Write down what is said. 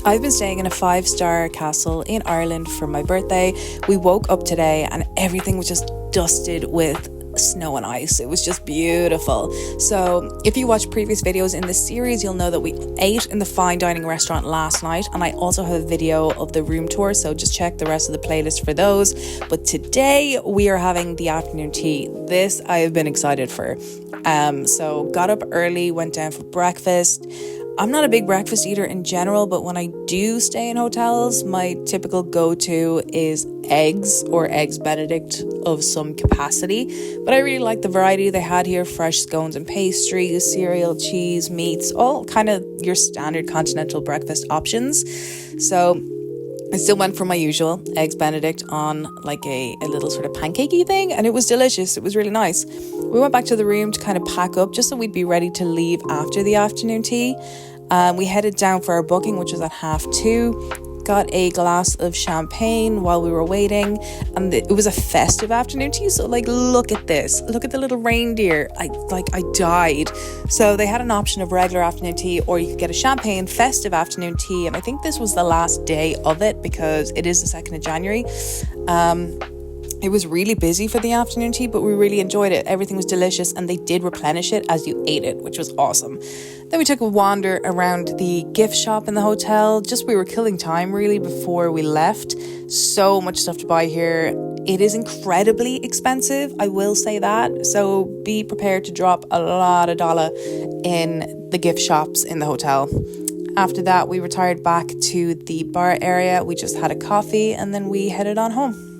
I've been staying in a 5-star castle in Ireland for my birthday. We woke up today and everything was just dusted with snow and ice. It was just beautiful. So if you watch previous videos in this series, you'll know that we ate in the fine dining restaurant last night, and I also have a video of the room tour, so just check the rest of the playlist for those. But today we are having the afternoon tea. This I have been excited for. So got up early, went down for breakfast. I'm not a big breakfast eater in general, but when I do stay in hotels, my typical go-to is eggs or eggs Benedict of some capacity. But I really like the variety they had here: fresh scones and pastries, cereal, cheese, meats, all kind of your standard continental breakfast options. So I still went for my usual eggs Benedict on like a little sort of pancakey thing, and it was delicious. It was really nice. We went back to the room to kind of pack up just so we'd be ready to leave after the afternoon tea. We headed down for our booking, which was at 2:30. Got a glass of champagne while we were waiting, and it was a festive afternoon tea. So like, look at this, look at the little reindeer. I died. So they had an option of regular afternoon tea, or you could get a champagne festive afternoon tea, and I think this was the last day of it because it is the 2nd of January. It was really busy for the afternoon tea, but we really enjoyed it. Everything was delicious, and they did replenish it as you ate it, which was awesome. Then we took a wander around the gift shop in the hotel. Just we were killing time really before we left. So much stuff to buy here. It is incredibly expensive, I will say that. So be prepared to drop a lot of dollar in the gift shops in the hotel. After that, we retired back to the bar area. We just had a coffee and then we headed on home.